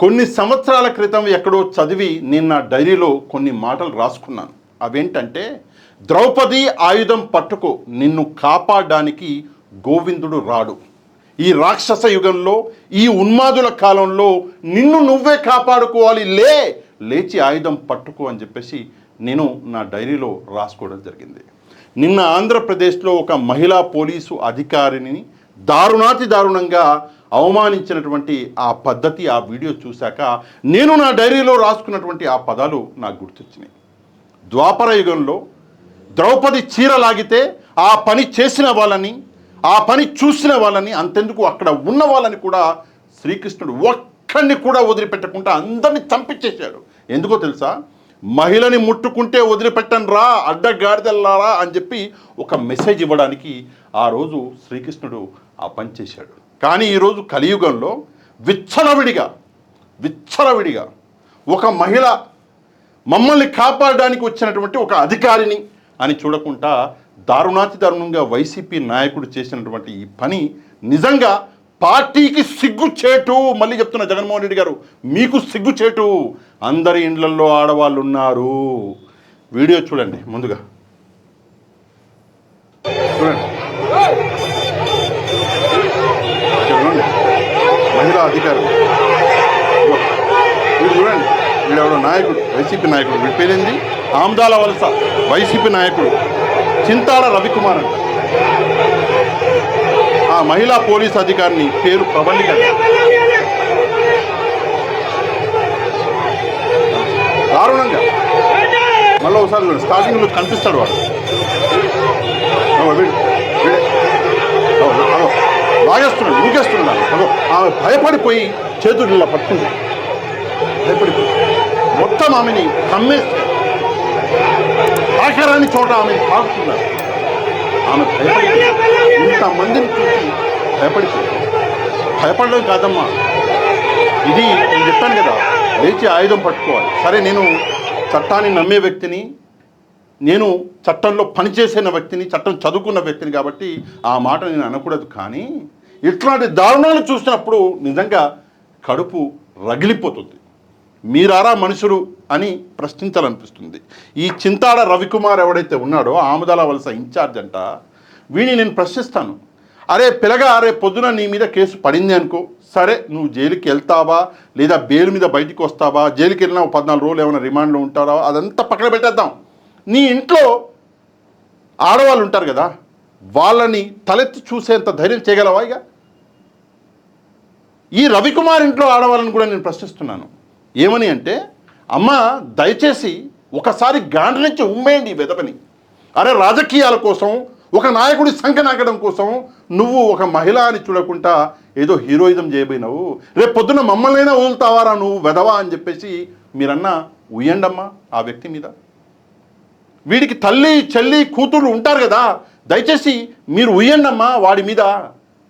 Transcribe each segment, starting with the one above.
కొన్ని సంవత్సరాల క్రితం ఎక్కడో చదివి నేను నా డైరీలో కొన్ని మాటలు రాసుకున్నాను. అవేంటంటే, ద్రౌపది ఆయుధం పట్టుకో, నిన్ను కాపాడడానికి గోవిందుడు రాడు. ఈ రాక్షస యుగంలో, ఈ ఉన్మాదుల కాలంలో నిన్ను నువ్వే కాపాడుకోవాలి, లేచి ఆయుధం పట్టుకో అని చెప్పేసి నేను నా డైరీలో రాసుకోవడం జరిగింది. నిన్న ఆంధ్రప్రదేశ్లో ఒక మహిళా పోలీసు అధికారిని దారుణాతి దారుణంగా అవమానించినటువంటి ఆ పద్ధతి, ఆ వీడియో చూశాక నేను నా డైరీలో రాసుకున్నటువంటి ఆ పదాలు నాకు గుర్తొచ్చినాయి. ద్వాపర యుగంలో ద్రౌపది చీర లాగితే ఆ పని చేసిన వాళ్ళని, ఆ పని చూసిన వాళ్ళని, అంతెందుకు అక్కడ ఉన్న వాళ్ళని కూడా శ్రీకృష్ణుడు ఒక్కడిని కూడా వదిలిపెట్టకుండా అందరినీ చంపించేశాడు. ఎందుకో తెలుసా? మహిళని ముట్టుకుంటే వదిలిపెట్టను రా, అడ్డగాడిదెల్లారా అని చెప్పి ఒక మెసేజ్ ఇవ్వడానికి ఆ రోజు శ్రీకృష్ణుడు ఆ పని చేశాడు. కానీ ఈరోజు కలియుగంలో విచ్చలవిడిగా ఒక మహిళ మమ్మల్ని కాపాడడానికి వచ్చినటువంటి ఒక అధికారిని అని చూడకుండా దారుణాతి దారుణంగా వైసీపీ నాయకుడు చేసినటువంటి ఈ పని నిజంగా పార్టీకి సిగ్గుచేటు. మళ్ళీ చెప్తున్నా, జగన్మోహన్ రెడ్డి గారు మీకు సిగ్గుచేటు. అందరి ఇండ్లల్లో ఆడవాళ్ళు ఉన్నారు. వీడియో చూడండి. ముందుగా చూడండి, మహిళా అధికారులు వీడు చూడండి. వీడెవడో నాయకుడు, వైసీపీ నాయకుడు. వీడి పేరేంది? ఆమ్దాల వలస వైసీపీ నాయకుడు చింతాడ రవికుమార్ అంట. ఆ మహిళా పోలీస్ అధికారిని పేరు ప్రబల్లిక. దారుణంగా మళ్ళీ ఒకసారి స్టార్టింగ్లో కనిపిస్తాడు వాడు. లాగేస్తున్నాడు, ఊకేస్తున్నాడు. ఆమె భయపడిపోయి చేతులు ఇలా పట్టుకుంది. భయపడిపోయి మొత్తం ఆమెని కమ్మేసి ఆఖరాన్ని చోట ఆమెను తాకుతున్నారు. ఆమె భయపడిపోయి ఇంతమందిని చూసి భయపడడం కాదమ్మా, ఇది నేను చెప్పాను కదా, లేచి ఆయుధం పట్టుకోవాలి. సరే, నేను చట్టాన్ని నమ్మే వ్యక్తిని, నేను చట్టంలో పనిచేసిన వ్యక్తిని, చట్టం చదువుకున్న వ్యక్తిని కాబట్టి ఆ మాట నేను అనకూడదు. కానీ ఇట్లాంటి దారుణాలు చూసినప్పుడు నిజంగా కడుపు రగిలిపోతుంది. మీరారా మనుషులు అని ప్రశ్నించాలనిపిస్తుంది. ఈ చింతాడ రవికుమార్ ఎవడైతే ఉన్నాడో, ఆముదాల వలస ఇన్ఛార్జ్ అంట, వీడిని నేను ప్రశ్నిస్తాను. అరే పిల్లగా, అరే పొద్దున నీ మీద కేసు పడింది అనుకో, సరే నువ్వు జైలుకి వెళ్తావా, లేదా బెయిల్ మీద బయటికి వస్తావా, జైలుకి వెళ్ళినా 14 రోజులు ఏమైనా రిమాండ్లో ఉంటావా, అదంతా పక్కన పెట్టేద్దాం. నీ ఇంట్లో ఆడవాళ్ళు ఉంటారు కదా, వాళ్ళని తలెత్తి చూసేంత ధైర్యం చేయగలవా? ఇక ఈ రవికుమార్ ఇంట్లో ఆడవాళ్ళని కూడా నేను ప్రశ్నిస్తున్నాను. ఏమని అంటే, అమ్మ దయచేసి ఒకసారి గాండ్ల నుంచి ఉమ్మేయండి ఈ వెదపని. అరే రాజకీయాల కోసం, ఒక నాయకుడి సంఖ్య నాకడం కోసం నువ్వు ఒక మహిళ అని చూడకుండా ఏదో హీరోయిజం చేయబోయినావు. రేపు పొద్దున్న మమ్మల్నైనా వదులుతావారా నువ్వు వెదవా అని చెప్పేసి మీరన్నా ఉయ్యండమ్మా ఆ వ్యక్తి మీద. వీడికి తల్లి చెల్లి కూతురు ఉంటారు కదా, దయచేసి మీరు ఉయ్యండమ్మా వాడి మీద.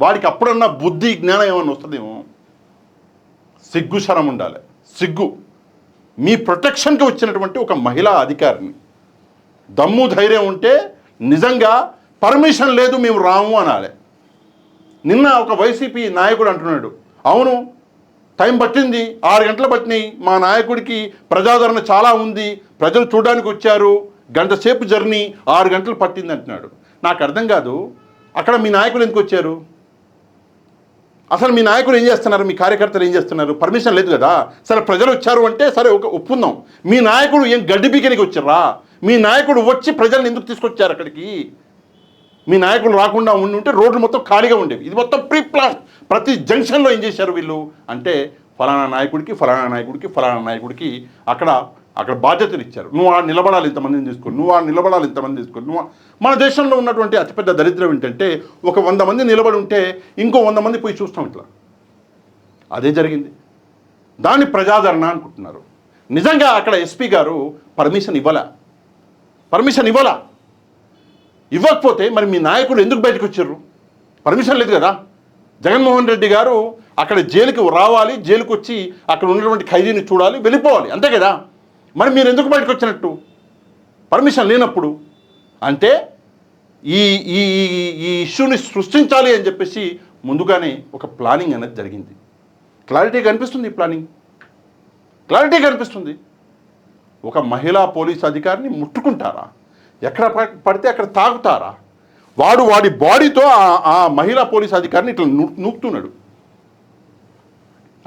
వాడికి అప్పుడన్నా బుద్ధి జ్ఞానం ఏమన్నా వస్తుందేమో. సిగ్గు శరం ఉండాలి, సిగ్గు. మీ ప్రొటెక్షన్కి వచ్చినటువంటి ఒక మహిళా అధికారిని దమ్ము ధైర్యం ఉంటే నిజంగా పర్మిషన్ లేదు మేము రాము అనాలి. నిన్న ఒక వైసీపీ నాయకుడు అంటున్నాడు, అవును టైం పట్టింది, 6 గంటలు పట్టినాయి, మా నాయకుడికి ప్రజాదరణ చాలా ఉంది, ప్రజలు చూడడానికి వచ్చారు, గంట సేపు జర్నీ 6 గంటలు పట్టింది అంటున్నాడు. నాకు అర్థం కాదు, అక్కడ మీ నాయకులు ఎందుకు వచ్చారు? అసలు మీ నాయకులు ఏం చేస్తున్నారు? మీ కార్యకర్తలు ఏం చేస్తున్నారు? పర్మిషన్ లేదు కదా. సరే ప్రజలు వచ్చారు అంటే సరే ఒప్పుకుందాం. మీ నాయకుడు ఏం గడ్డి బీకనికి వచ్చారా? మీ నాయకుడు వచ్చి ప్రజల్ని ఎందుకు తీసుకొచ్చారు అక్కడికి? మీ నాయకులు రాకుండా ఉంటే రోడ్లు మొత్తం ఖాళీగా ఉండేవి. ఇది మొత్తం ప్రీ ప్లాన్. ప్రతి జంక్షన్లో ఏం చేశారు వీళ్ళు అంటే, ఫలానా నాయకుడికి అక్కడ బాధ్యతలు ఇచ్చారు. నువ్వు ఆ నిలబడాలి, ఇంతమందిని తీసుకొని, నువ్వు మన దేశంలో ఉన్నటువంటి అతిపెద్ద దరిద్రం ఏంటంటే, ఒక 100 మంది నిలబడి ఉంటే ఇంకో 100 మంది పోయి చూస్తాం ఇట్లా. అదే జరిగింది. దాన్ని ప్రజాదరణ అనుకుంటున్నారు. నిజంగా అక్కడ ఎస్పీ గారు పర్మిషన్ ఇవ్వాలా? ఇవ్వకపోతే మరి మీ నాయకుడు ఎందుకు బయటకు వచ్చారు? పర్మిషన్ లేదు కదా. జగన్మోహన్ రెడ్డి గారు అక్కడ జైలుకి రావాలి, జైలుకి వచ్చి అక్కడ ఉన్నటువంటి ఖైదీని చూడాలి, వెళ్ళిపోవాలి, అంతే కదా. మరి మీరు ఎందుకు బయటకు వచ్చినట్టు పర్మిషన్ లేనప్పుడు? అంటే ఈ ఈ ఈ ఇష్యూని సృష్టించాలి అని చెప్పేసి ముందుగానే ఒక ప్లానింగ్ అనేది జరిగింది. క్లారిటీగా కనిపిస్తుంది ఈ ప్లానింగ్. క్లారిటీ కనిపిస్తుంది. ఒక మహిళా పోలీస్ అధికారిని ముట్టుకుంటారా? ఎక్కడ పడితే అక్కడ తాగుతారా? వాడి బాడీతో ఆ మహిళా పోలీస్ అధికారిని ఇట్లా నూకుతున్నాడు.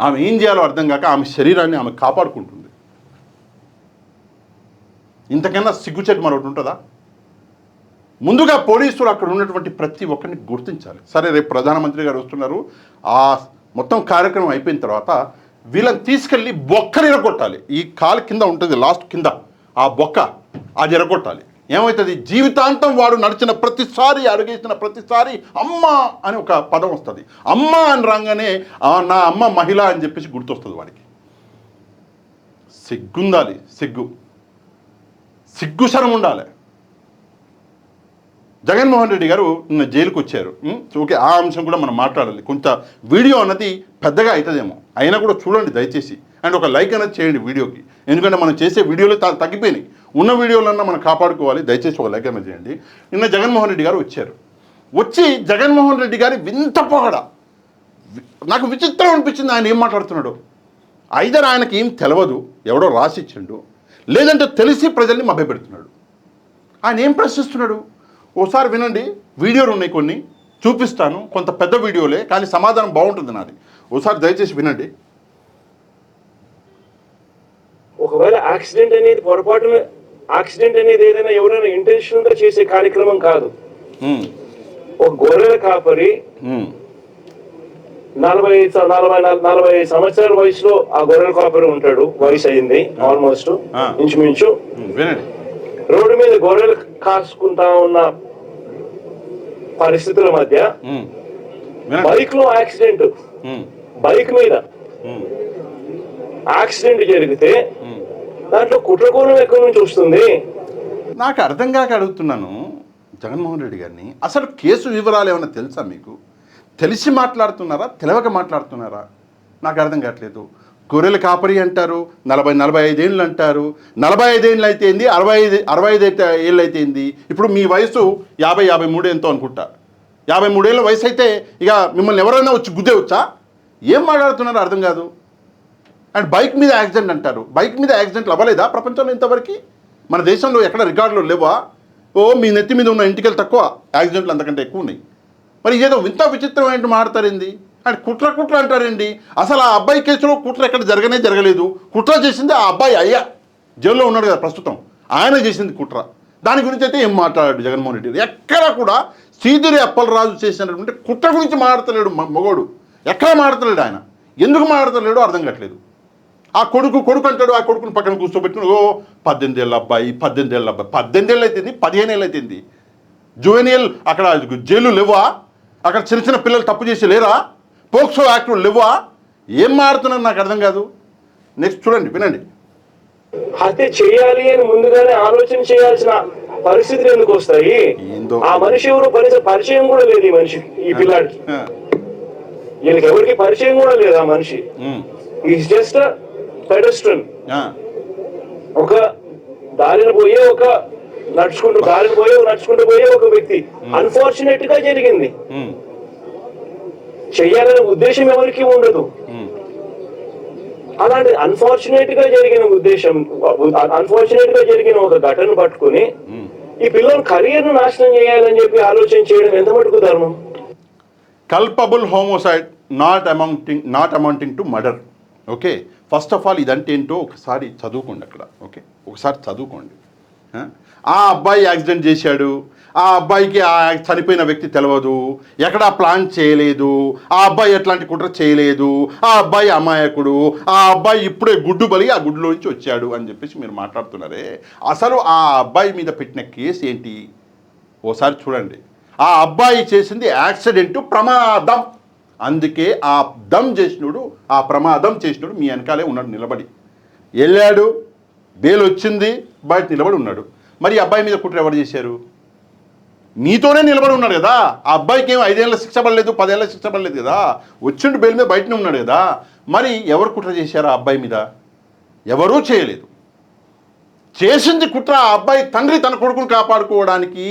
ఆమె ఏం చేయాలో అర్థం కాక ఆమె శరీరాన్ని ఆమె కాపాడుకుంటుంది. ఇంతకన్నా సిగ్గుచేటు మరొకటి ఉంటుందా? ముందుగా పోలీసులు అక్కడ ఉన్నటువంటి ప్రతి ఒక్కరిని గుర్తించాలి. సరే, రేపు ప్రధానమంత్రి గారు వస్తున్నారు, ఆ మొత్తం కార్యక్రమం అయిపోయిన తర్వాత వీళ్ళని తీసుకెళ్ళి బొక్కలు ఎరగొట్టాలి. ఈ కాలు కింద ఉంటుంది, లాస్ట్ కింద ఆ బొక్క, అది ఎరగొట్టాలి. ఏమవుతుంది? జీవితాంతం వాడు నడిచిన ప్రతిసారి, అడుగేసిన ప్రతిసారి అమ్మ అని ఒక పదం వస్తుంది. అమ్మ అని రాగానే నా అమ్మ మహిళ అని చెప్పేసి గుర్తొస్తుంది వాడికి. సిగ్గుండాలి, సిగ్గుశరం ఉండాలి. జగన్మోహన్ రెడ్డి గారు నిన్న జైలుకు వచ్చారు. ఓకే, ఆ అంశం కూడా మనం మాట్లాడాలి. కొంత వీడియో అన్నది పెద్దగా అవుతుందేమో, అయినా కూడా చూడండి దయచేసి, అండ్ ఒక లైక్ అనేది చేయండి వీడియోకి. ఎందుకంటే మనం చేసే వీడియోలు తగ్గిపోయినాయి, ఉన్న వీడియోలన్నా మనం కాపాడుకోవాలి. దయచేసి ఒక లైక్ అనేది చేయండి. నిన్న జగన్మోహన్ రెడ్డి గారు వచ్చి జగన్మోహన్ రెడ్డి గారి వింత పొగడ నాకు విచిత్రం అనిపించింది. ఆయన ఏం మాట్లాడుతున్నాడు? ఐదర్ ఆయనకి ఏం తెలియదు, ఎవడో రాసిచ్చిండు, లేదంటే తెలిసి ప్రజల్ని మభ్యపెడుతున్నాడు. ఆయన ఏం ప్రశ్నిస్తున్నాడు? ఓసారి వినండి, వీడియోలు ఉన్నాయి, కొన్ని చూపిస్తాను, కొంత పెద్ద వీడియోలే, కానీ సమాధానం బాగుంటుంది నాది. ఓసారి దయచేసి వినండి. ఒకవేళ యాక్సిడెంట్ అనేది పొరపాటున యాక్సిడెంట్ అనేది ఏదైనా ఎవరైనా ఇంటెన్షనల్ గా చేసే కార్యక్రమం కాదు. ఒక గొర్రెల కాపరి 40 సంవత్సరాల వయసులో ఆ గొర్రెల కాపరి ఉంటాడు. వయసు అయింది ఆల్మోస్ట్ ఇంచుమించు. రోడ్డు మీద గొర్రెలు కాసుకుంటా ఉన్న పరిస్థితుల మధ్య బైక్ లో యాక్సిడెంట్, బైక్ మీద యాక్సిడెంట్ జరిగితే దాంట్లో కుట్రకోణం ఎక్కడి నుంచి వస్తుంది? నాకు అర్థం కాక అడుగుతున్నాను జగన్మోహన్ రెడ్డి గారిని. అసలు కేసు వివరాలు ఏమైనా తెలుసా మీకు? తెలిసి మాట్లాడుతున్నారా, తెలియక మాట్లాడుతున్నారా? నాకు అర్థం కావట్లేదు. గొర్రెల కాపరి అంటారు, 45 ఏళ్ళు అంటారు. 45 ఏళ్ళు అయితే ఏంది, 65 ఏళ్ళు అయితే ఏంది? ఇప్పుడు మీ వయసు 53 ఎంతో అనుకుంటా. 53 ఏళ్ళ వయసు అయితే ఇక మిమ్మల్ని ఎవరైనా వచ్చి గుద్దేవచ్చా? ఏం మాట్లాడుతున్నారో అర్థం కాదు. అండ్ బైక్ మీద యాక్సిడెంట్ అంటారు. బైక్ మీద యాక్సిడెంట్లు అవ్వలేదా ప్రపంచంలో ఇంతవరకు? మన దేశంలో ఎక్కడ రికార్డులు లేవా? మీ నెత్తి మీద ఉన్న ఇంటికెళ్ళి తక్కువ, యాక్సిడెంట్లు అంతకంటే ఎక్కువ ఉన్నాయి. మరి ఏదో వింత విచిత్రమైన మాట్లాడతారేంది? అండ్ కుట్ర అంటారండి. అసలు ఆ అబ్బాయి కేసులో కుట్ర ఎక్కడ జరగలేదు. కుట్ర చేసింది ఆ అబ్బాయి అయ్యా, జైల్లో ఉన్నాడు కదా ప్రస్తుతం, ఆయన చేసింది కుట్ర. దాని గురించి అయితే ఏం మాట్లాడాడు జగన్మోహన్ రెడ్డి? ఎక్కడ కూడా సీదిరి అప్పలరాజు చేసినటువంటి కుట్ర గురించి మాట్లాడలేడు మగోడు. ఎక్కడ మాట్లాడలేడు ఆయన. ఎందుకు మాట్లాడలేడో అర్థం కావట్లేదు. ఆ కొడుకు అంటాడు, ఆ కొడుకుని పక్కన కూర్చోబెట్టుకుని 18 ఏళ్ళ అబ్బాయి 18 ఏళ్ళు అయిపోయింది, 15 ఏళ్ళు అయిపోయింది. జువెనియల్ అక్కడ జైలు లేవా? అక్కడ చిన్న పిల్లలు తప్పు చేసి లేరా? పోక్సో యాక్టులు లేవా? ఏం మారుతున్నారు నాకు అర్థం కాదు. నెక్స్ట్ చూడండి, వినండి. హత్య చేయాలి అని ముందుగానే ఆలోచన చేయాల్సిన పరిస్థితులు ఎందుకు వస్తాయి? ఆ మనిషి ఎవరు పరిచయం కూడా లేదు ఈ మనిషి, ఈ పిల్లాడికి. వీళ్ళకి ఎవరికి పరిచయం కూడా లేదు ఆ మనిషి. Is just pedestrian. ఒక దారిన పోయే నడుచుకుంటూ పోయే ఒక వ్యక్తి. అన్ఫార్చునేట్ గా జరిగింది. చెయ్యాలనే ఉద్దేశం ఎవరికి ఉండదు. అలాంటి అన్ఫార్చునేట్ గా జరిగిన ఒక ఘటన పట్టుకుని ఈ పిల్లల కెరీర్ ను నాశనం చేయాలని చెప్పి ఆలోచన చేయడం ఎంత మటుకు ధర్మం? Culpable హోమోసైడ్ not amounting to murder. Okay, first of all ఇదంటే ఏంటో ఒకసారి చదువుకోండి అక్కడ. ఓకే, ఒకసారి చదువుకోండి. ఆ అబ్బాయి యాక్సిడెంట్ చేశాడు, ఆ అబ్బాయికి ఆ చనిపోయిన వ్యక్తి తెలియదు, ఎక్కడా ప్లాన్ చేయలేదు, ఆ అబ్బాయి ఎట్లాంటి కుట్ర చేయలేదు, ఆ అబ్బాయి అమాయకుడు, ఆ అబ్బాయి ఇప్పుడే గుడ్డు బలి ఆ గుడ్డులో నుంచి వచ్చాడు అని చెప్పేసి మీరు మాట్లాడుతున్నారే. అసలు ఆ అబ్బాయి మీద పెట్టిన కేసు ఏంటి ఓసారి చూడండి. ఆ అబ్బాయి చేసింది యాక్సిడెంట్, ప్రమాదం. అందుకే ఆ ప్రమాదం చేసినోడు మీ వెనకాలే ఉన్నాడు, నిలబడి వెళ్ళాడు, బెయిల్ వచ్చింది, బయట నిలబడి ఉన్నాడు. మరి ఈ అబ్బాయి మీద కుట్ర ఎవరు చేశారు? నీతోనే నిలబడి ఉన్నాడు కదా. ఆ అబ్బాయికి ఏం 5 ఏళ్ళ శిక్ష పడలేదు, 10 ఏళ్ళ శిక్ష పడలేదు కదా, వచ్చిండు బెయిల్ మీద బయటనే ఉన్నాడు కదా. మరి ఎవరు కుట్ర చేశారు ఆ అబ్బాయి మీద? ఎవరూ చేయలేదు. చేసింది కుట్ర ఆ అబ్బాయి తండ్రి తన కొడుకును కాపాడుకోవడానికి.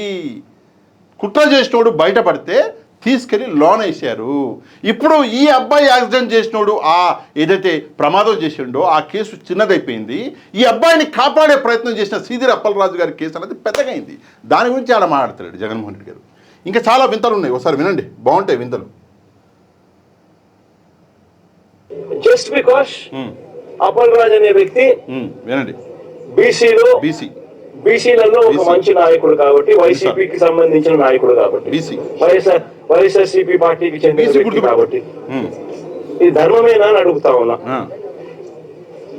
కుట్ర చేసినోడు బయటపడితే తీసుకెళ్ళి లోన్ వేసారు. ఇప్పుడు ఈ అబ్బాయి యాక్సిడెంట్ చేసినోడు ఏదైతే ప్రమాదం చేసిండో ఆ కేసు చిన్నదైపోయింది. ఈ అబ్బాయిని కాపాడే ప్రయత్నం చేసిన సీదిరి అప్పలరాజు గారి కేసు అనేది పెద్దగా అయింది. దాని గురించి అలా మాట్లాడతాడు జగన్మోహన్ రెడ్డి గారు. ఇంకా చాలా వింతలు ఉన్నాయి, ఒకసారి వినండి, బాగుంటాయి వింతలు. జస్ట్ బికాస్ అప్పలరాజు అనే వ్యక్తి వినండి, బీసీలలో ఒక మంచి నాయకుడు కాబట్టి, వైసీపీకి సంబంధించిన నాయకుడు కాబట్టి, వైఎస్ఆర్సీపీ పార్టీకి చెందిన వ్యక్తి కాబట్టి ఇది ధర్మమేనా అని అడుగుతా ఉన్నా.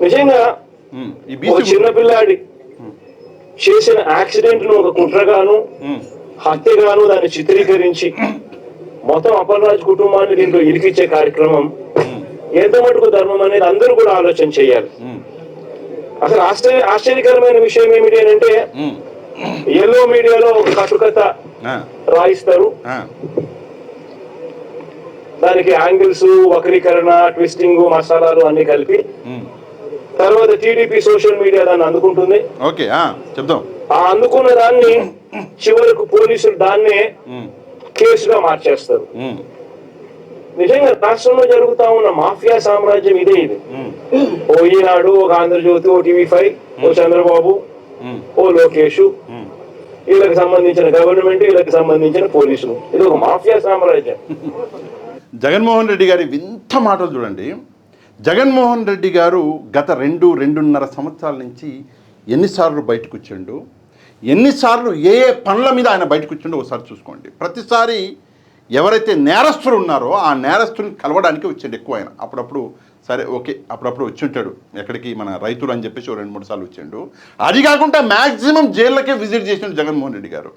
నిజంగా ఒక చిన్న పిల్లాడి చేసిన యాక్సిడెంట్ ను ఒక కుట్రగాను హత్యగాను దాన్ని చిత్రీకరించి మొత్తం అప్పలరాజు కుటుంబాన్ని దీంట్లో ఇరికిచ్చే కార్యక్రమం ఎంత మటుకు ధర్మం అనేది అందరూ కూడా ఆలోచన చేయాలి. అసలు ఆశ్చర్యకరమైన విషయం ఏమిటి అని అంటే, ఎల్లో మీడియాలో ఒక కట్టుకథ రాయిస్తారు, దానికి యాంగిల్స్, వక్రీకరణ, ట్విస్టింగ్, మసాలాలు అన్ని కలిపి తర్వాత టీడీపీ సోషల్ మీడియా దాన్ని అందుకుంటుంది. ఆ అందుకున్న దాన్ని చివరకు పోలీసులు దాన్నే కేసుగా మార్చేస్తారు. నిజంగా రాష్ట్రంలో జరుగుతా ఉన్న మాఫియా సామ్రాజ్యం ఇదే. ఇది ఓ ఈనాడు, ఒక ఆంధ్రజ్యోతి, ఓ టీవీ5, ఓ చంద్రబాబు, ఓ లోకేష్, వీళ్ళకి సంబంధించిన గవర్నమెంట్, వీళ్ళకి సంబంధించిన పోలీసులు, ఇది ఒక మాఫియా సామ్రాజ్యం. జగన్మోహన్ రెడ్డి గారి వింత మాటలు చూడండి. జగన్మోహన్ రెడ్డి గారు గత 2-2.5 సంవత్సరాల నుంచి ఎన్నిసార్లు బయటకు వచ్చిండు, ఎన్నిసార్లు ఏ పనుల మీద ఆయన బయటకు వచ్చిండో ఒకసారి చూసుకోండి. ప్రతిసారి ఎవరైతే నేరస్తులు ఉన్నారో ఆ నేరస్తుని కలవడానికి వచ్చిండు ఎక్కువ. ఆయన అప్పుడప్పుడు సరే ఓకే అప్పుడప్పుడు వచ్చి ఉంటాడు, ఎక్కడికి మన రైతులు అని చెప్పేసి 2-3 సార్లు వచ్చిండు. అది కాకుండా మ్యాక్సిమం జైళ్ళకే విజిట్ చేసిండు జగన్మోహన్ రెడ్డి గారు.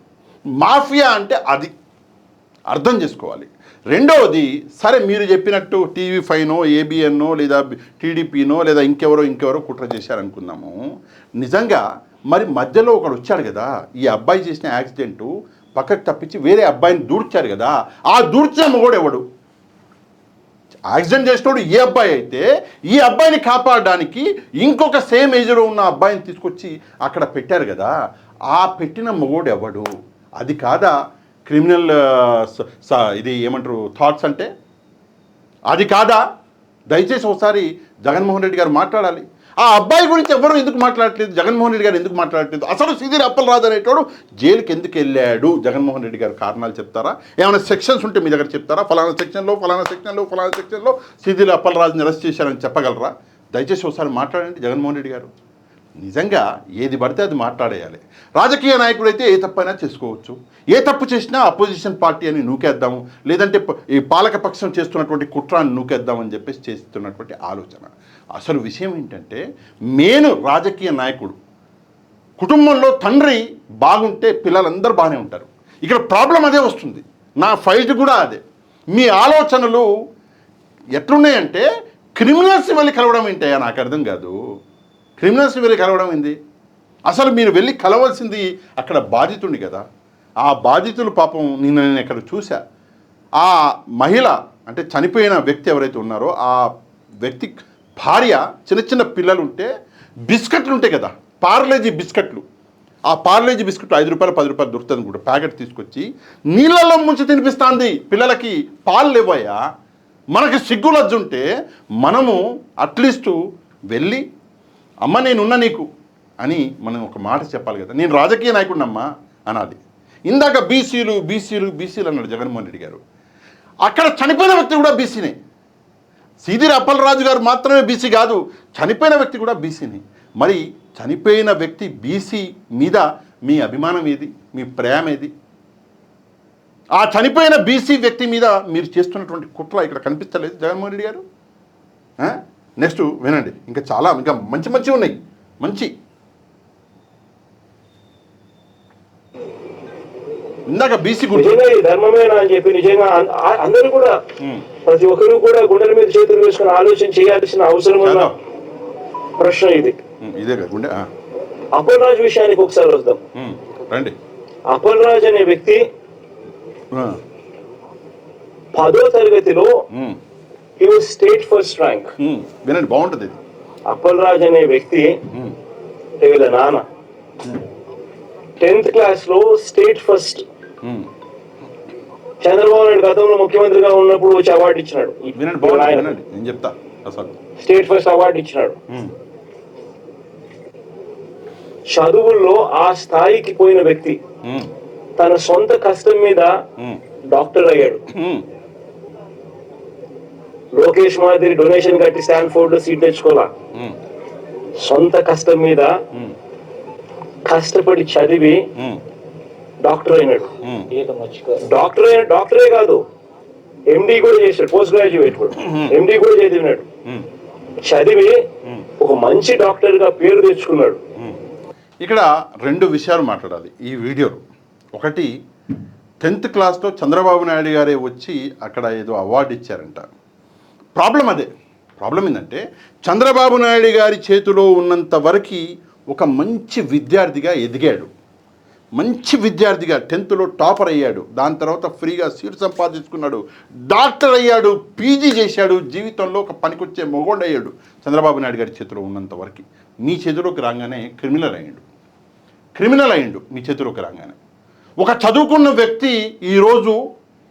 మాఫియా అంటే అది అర్థం చేసుకోవాలి. రెండవది, సరే మీరు చెప్పినట్టు టీవీ5నో, ఏబిఎన్నో, లేదా టీడీపీనో, లేదా ఇంకెవరో కుట్ర చేశారనుకుందాము. నిజంగా మరి మధ్యలో ఒకడు వచ్చాడు కదా, ఈ అబ్బాయి చేసిన యాక్సిడెంటు పక్కకు తప్పించి వేరే అబ్బాయిని దూడ్చారు కదా, ఆ దూడ్చిన మగోడు ఎవడు? యాక్సిడెంట్ చేసినోడు ఏ అబ్బాయి అయితే ఈ అబ్బాయిని కాపాడడానికి ఇంకొక సేమ్ ఏజ్లో ఉన్న అబ్బాయిని తీసుకొచ్చి అక్కడ పెట్టారు కదా, ఆ పెట్టిన మగోడు ఎవడు? అది కాదా క్రిమినల్ ఇది ఏమంటారు థాట్స్ అంటే? అది కాదా? దయచేసి ఒకసారి జగన్మోహన్ రెడ్డి గారు మాట్లాడాలి. ఆ అబ్బాయి గురించి ఎవరు ఎందుకు మాట్లాడట్లేదు, జగన్మోహన్ రెడ్డి గారు ఎందుకు మాట్లాడట్లేదు? అసలు సీదిరి అప్పలరాజు అనేటోడు జైలుకి ఎందుకు వెళ్ళాడు? జగన్మోహన్ రెడ్డి గారు కారణాలు చెప్తారా? ఏమైనా సెక్షన్స్ ఉంటే మీ దగ్గర చెప్తారా? ఫలానా సెక్షన్లో సీదిరి అప్పలరాజుని అరెస్ట్ చేశారని చెప్పగలరా? దయచేసి ఒకసారి మాట్లాడండి జగన్మోహన్ రెడ్డి గారు. నిజంగా ఏది పడితే అది మాట్లాడేయాలి. రాజకీయ నాయకుడు అయితే ఏ తప్పైనా చేసుకోవచ్చు, ఏ తప్పు చేసినా అపోజిషన్ పార్టీ అని నూకేద్దాము, లేదంటే ఈ పాలకపక్షం చేస్తున్నటువంటి కుట్రాన్ని నూకేద్దామని చెప్పేసి చేస్తున్నటువంటి ఆలోచన. అసలు విషయం ఏంటంటే, మెయిన్ రాజకీయ నాయకుడు కుటుంబంలో తండ్రి బాగుంటే పిల్లలందరూ బాగానే ఉంటారు. ఇక్కడ ప్రాబ్లం అదే వస్తుంది. నా ఫైట్ కూడా అదే. మీ ఆలోచనలు ఎట్లున్నాయంటే క్రిమినల్స్ వెళ్ళి కలవడం ఏంటయ్యా నాకు అర్థం కాదు. క్రిమినల్స్ వెళ్ళి కలవడం ఏంది? అసలు మీరు వెళ్ళి కలవాల్సింది అక్కడ బాధితుడిని కదా. ఆ బాధితులు పాపం నేను ఎక్కడ చూసా, ఆ మహిళ అంటే చనిపోయిన వ్యక్తి ఎవరైతే ఉన్నారో ఆ వ్యక్తి భార్య చిన్న పిల్లలు ఉంటే బిస్కెట్లు ఉంటాయి కదా, పార్లేజీ బిస్కెట్లు, ఆ పార్లేజీ బిస్కెట్లు 5 రూపాయలు 10 రూపాయలు దొరుకుతుంది కూడా, ప్యాకెట్ తీసుకొచ్చి నీళ్ళల్లో ముంచి తినిపిస్తుంది పిల్లలకి. పాలు లేవయ్యా. మనకి సిగ్గులజ్జుంటే మనము అట్లీస్ట్ వెళ్ళి అమ్మ నేనున్నా నీకు అని మనం ఒక మాట చెప్పాలి కదా. నేను రాజకీయ నాయకుడినమ్మా అనాలి. ఇందాక బీసీలు అన్నాడు జగన్మోహన్ రెడ్డి గారు. అక్కడ చనిపోయిన వ్యక్తి కూడా బీసీనే. సీదిరి అప్పలరాజు గారు మాత్రమే బీసీ కాదు, చనిపోయిన వ్యక్తి కూడా బీసీనే. మరి చనిపోయిన వ్యక్తి బీసీ మీద మీ అభిమానం ఏది, మీ ప్రేమ ఏది? ఆ చనిపోయిన బీసీ వ్యక్తి మీద మీరు చేస్తున్నటువంటి కుట్ర ఇక్కడ కనిపిస్తలేదు జగన్మోహన్ రెడ్డి గారు. నెక్స్ట్ వినండి, ఇంకా చాలా మంచి ఉన్నాయి. మంచి ఇందాక బీసీ ధర్మమేనా అని చెప్పి నిజంగా అందరూ కూడా ప్రతి ఒక్కరు కూడా గుండెల మీద చేతులు వేసుకుని ఆలోచన చేయాల్సిన అవసరం ఉన్న ప్రశ్న ఇది. ఇదే గుండె. అప్పలరాజు విషయానికి ఒకసారి వద్దాం. రండి. అప్పలరాజు అనే వ్యక్తి 10వ తరగతిలో he was state first rank. వినండి, బాగుంటుంది. అప్పలరాజు అనే వ్యక్తి వీళ్ళ నాన్న 10th క్లాస్ లో స్టేట్ ఫస్ట్. చంద్రబాబు నాయుడు గతంలో ముఖ్యమంత్రిగా ఉన్నప్పుడు వచ్చి అవార్డు ఇచ్చినాడు. వినండి బాగుంది, వినండి నేను చెప్తా. అసలు స్టేట్ ఫస్ట్ అవార్డు ఇచ్చినాడు. చదువుల్లో ఆ స్థాయికి పోయిన వ్యక్తి తన సొంత కష్టం మీద డాక్టర్ అయ్యాడు. లోకేష్ మాదిరి డొనేషన్ కట్టి స్టాన్ఫోర్డ్ లో సీట్ తెచ్చుకోవాలా, సొంత కష్టం మీద కష్టపడి చదివి డాక్టర్ అయినాడు. డాక్టరే కాదు, ఎండి కూడా చేశాడు, పోస్ట్ గ్రాడ్యుయేట్ కూడా, ఎండి కూడా చదివినాడు. చదివి ఒక మంచి డాక్టర్ గా పేరు తెచ్చుకున్నాడు. ఇక్కడ రెండు విషయాలు మాట్లాడాలి ఈ వీడియోలో. ఒకటి, 10th క్లాస్లో చంద్రబాబు నాయుడు గారే వచ్చి అక్కడ ఏదో అవార్డు ఇచ్చారంట. ప్రాబ్లం అదే. ప్రాబ్లం ఏంటంటే చంద్రబాబు నాయుడు గారి చేతిలో ఉన్నంత వరకు ఒక మంచి విద్యార్థిగా ఎదిగాడు, మంచి విద్యార్థిగా 10thలో టాపర్ అయ్యాడు, దాని తర్వాత ఫ్రీగా సీట్ సంపాదించుకున్నాడు, డాక్టర్ అయ్యాడు, పీజీ చేశాడు, జీవితంలో ఒక పనికొచ్చే మొగోడు అయ్యాడు. చంద్రబాబు నాయుడు గారి చేతిలో ఉన్నంత వరకు. మీ చేతిలోకి రాగానే క్రిమినల్ అయ్యిండు మీ చేతిలోకి రాగానే. ఒక చదువుకున్న వ్యక్తి ఈరోజు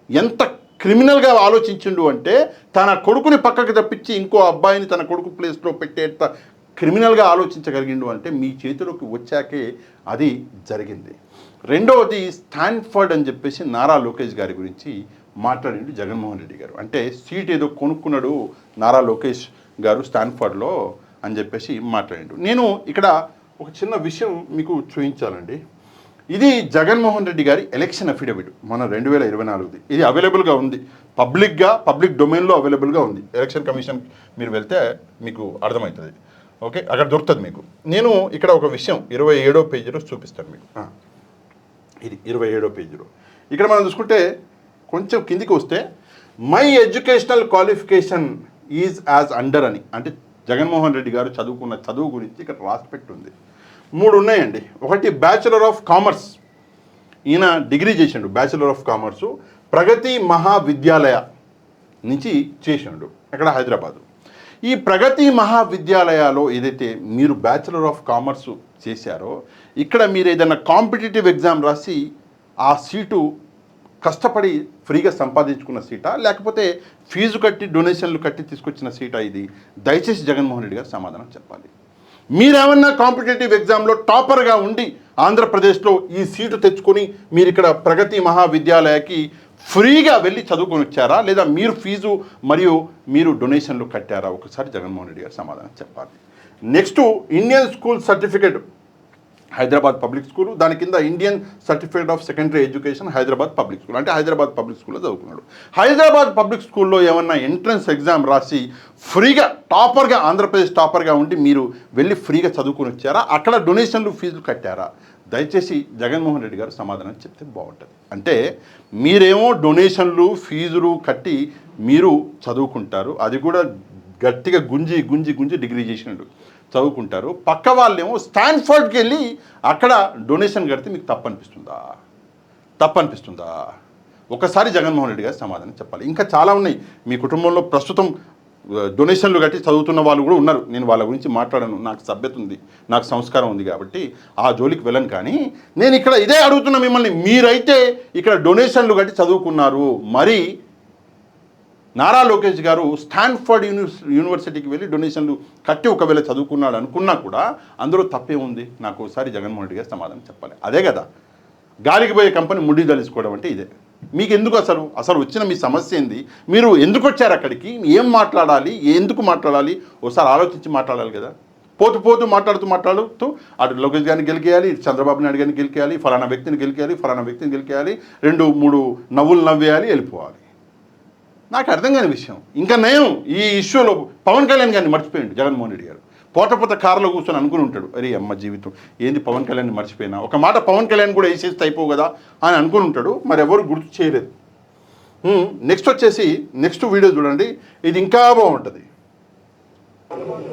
ఎంత క్రిమినల్గా ఆలోచించిండు అంటే తన కొడుకుని పక్కకి తప్పించి ఇంకో అబ్బాయిని తన కొడుకు ప్లేస్లో పెట్టేంత క్రిమినల్గా ఆలోచించగలిగిండు అంటే మీ చేతిలోకి వచ్చాకే అది జరిగింది. రెండవది, స్టాన్ఫర్డ్ అని చెప్పేసి నారా లోకేష్ గారి గురించి మాట్లాడిండు జగన్మోహన్ రెడ్డి గారు. అంటే సీట్ ఏదో కొనుక్కున్నాడు నారా లోకేష్ గారు స్టాన్ఫర్డ్లో అని చెప్పేసి మాట్లాడిండు. నేను ఇక్కడ ఒక చిన్న విషయం మీకు చూపించాలండి. ఇది జగన్మోహన్ రెడ్డి గారి ఎలక్షన్ అఫిడవిట్ మన 2024ది. ఇది అవైలబుల్గా ఉంది, పబ్లిక్ డొమైన్లో అవైలబుల్గా ఉంది. ఎలక్షన్ కమిషన్ మీరు వెళ్తే మీకు అర్థమవుతుంది. ఓకే, అక్కడ దొరుకుతుంది మీకు. నేను ఇక్కడ ఒక విషయం 27వ పేజీలో చూపిస్తాను మీకు. ఇది 27వ పేజీలో. ఇక్కడ మనం చూసుకుంటే కొంచెం కిందికి వస్తే my educational qualification is as under అని, అంటే జగన్మోహన్ రెడ్డి గారు చదువుకున్న చదువు గురించి ఇక్కడ రాసి పెట్టుంది. 3 ఉన్నాయండి. ఒకటి బ్యాచిలర్ ఆఫ్ కామర్స్, ఈయన డిగ్రీ చేసిండు, బ్యాచిలర్ ఆఫ్ కామర్సు ప్రగతి మహావిద్యాలయ నుంచి చేసిండు ఇక్కడ హైదరాబాదు. ఈ ప్రగతి మహావిద్యాలయాలో ఏదైతే మీరు బ్యాచిలర్ ఆఫ్ కామర్స్ చేశారో ఇక్కడ మీరు ఏదైనా కాంపిటేటివ్ ఎగ్జామ్ రాసి ఆ సీటు కష్టపడి ఫ్రీగా సంపాదించుకున్న సీటా లేకపోతే ఫీజు కట్టి డొనేషన్లు కట్టి తీసుకొచ్చిన సీటా ఇది? దయచేసి జగన్మోహన్ రెడ్డి గారు సమాధానం చెప్పాలి. మీరేమన్నా కాంపిటేటివ్ ఎగ్జామ్లో టాపర్గా ఉండి ఆంధ్రప్రదేశ్లో ఈ సీటు తెచ్చుకొని మీరు ఇక్కడ ప్రగతి మహావిద్యాలయకి ఫ్రీగా వెళ్ళి చదువుకొని వచ్చారా లేదా మీరు ఫీజు మరియు మీరు డొనేషన్లు కట్టారా? ఒకసారి జగన్మోహన్ రెడ్డి గారు సమాధానం చెప్పాలి. Next, Indian school certificate Hyderabad public school, దాని కింద Indian certificate of secondary education Hyderabad public school, అంటే హైదరాబాద్ పబ్లిక్ స్కూల్లో చదువుకున్నాడు. హైదరాబాద్ పబ్లిక్ స్కూల్లో ఏమన్నా ఎంట్రన్స్ ఎగ్జామ్ రాసి ఫ్రీగా టాపర్గా ఆంధ్రప్రదేశ్ టాపర్గా ఉండి మీరు వెళ్ళి ఫ్రీగా చదువుకొని వచ్చారా? అక్కడ డొనేషన్లు ఫీజులు కట్టారా? దయచేసి జగన్మోహన్ రెడ్డి గారు సమాధానం చెప్తే బాగుంటుంది. అంటే మీరేమో డొనేషన్లు ఫీజులు కట్టి మీరు చదువుకుంటారు, అది కూడా గట్టిగా గుంజి డిగ్రీ చేసినట్టు చదువుకుంటారు. పక్క వాళ్ళేమో స్టాన్ఫర్డ్కి వెళ్ళి అక్కడ డొనేషన్ కడితే మీకు తప్పనిపిస్తుందా? ఒకసారి జగన్మోహన్ రెడ్డి గారు సమాధానం చెప్పాలి. ఇంకా చాలా ఉన్నాయి. మీ కుటుంబంలో ప్రస్తుతం డొనేషన్లు కట్టి చదువుతున్న వాళ్ళు కూడా ఉన్నారు. నేను వాళ్ళ గురించి మాట్లాడను, నాకు సభ్యత ఉంది, నాకు సంస్కారం ఉంది కాబట్టి ఆ జోలికి వెళ్ళను. కానీ నేను ఇక్కడ ఇదే అడుగుతున్నా మిమ్మల్ని, మీరైతే ఇక్కడ డొనేషన్లు కట్టి చదువుకున్నారు, మరి నారా లోకేష్ గారు స్టాన్ఫర్డ్ యూనివర్సిటీకి వెళ్ళి డొనేషన్లు కట్టి ఒకవేళ చదువుకున్నాడు అనుకున్నా కూడా అందులో తప్పే ఉంది? నాకు ఒకసారి జగన్మోహన్ రెడ్డి గారు సమాధానం చెప్పాలి. అదే కదా గాలికి పోయే కంపెనీ ముడి తలుసుకోవడం అంటే ఇదే. మీకు ఎందుకు అసలు వచ్చిన మీ సమస్య ఏంది? మీరు ఎందుకు వచ్చారు అక్కడికి? ఏం మాట్లాడాలి, ఎందుకు మాట్లాడాలి? ఒకసారి ఆలోచించి మాట్లాడాలి కదా. పోతూ మాట్లాడుతూ అటు లోకేష్ గారిని గెలికేయాలి, చంద్రబాబు నాయుడు గారిని గెలికేయాలి, ఫలానా వ్యక్తిని గెలికేయాలి, 2-3 నవ్వులు నవ్వేయాలి, వెళ్ళిపోవాలి. నాకు అర్థం కాని విషయం. ఇంకా నయం, ఈ ఇష్యూలో పవన్ కళ్యాణ్ గారిని మర్చిపోయిండు జగన్మోహన్ రెడ్డి గారు. పోత కారులో కూర్చొని అనుకుని ఉంటాడు, అరే అమ్మ జీవితం ఏంది పవన్ కళ్యాణ్ని మర్చిపోయినా, ఒక మాట పవన్ కళ్యాణ్ కూడా వేసేస్తే అయిపో కదా అని అనుకుని ఉంటాడు. మరి ఎవరు గుర్తు చేయలేదు. నెక్స్ట్ వీడియో చూడండి, ఇది ఇంకా బాగుంటుంది.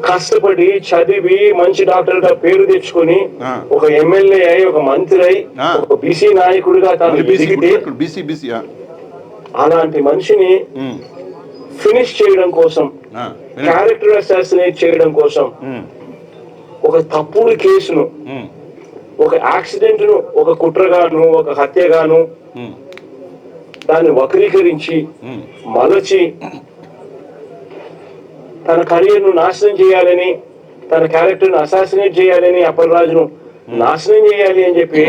కష్టపడి చదివి మంచి డాక్టర్ గా పేరు తెచ్చుకొని ఒక ఎమ్మెల్యే అయి ఒక మంత్రి అయి ఒక బీసీ నాయకుడిగా బీసీ అలాంటి మనిషిని ఫినిష్ చేయడం కోసం, క్యారెక్టర్ అసాసినేట్ చేయడం కోసం ఒక తప్పుడు కేసును, ఒక యాక్సిడెంట్ ను ఒక కుట్రగాను, ఒక హత్యగాను దాన్ని వక్రీకరించి మలచి తన కెరీర్ను నాశనం చేయాలని, తన క్యారెక్టర్ను అసాసినేట్ చేయాలని, అప్పలరాజును నాశనం చేయాలి అని చెప్పి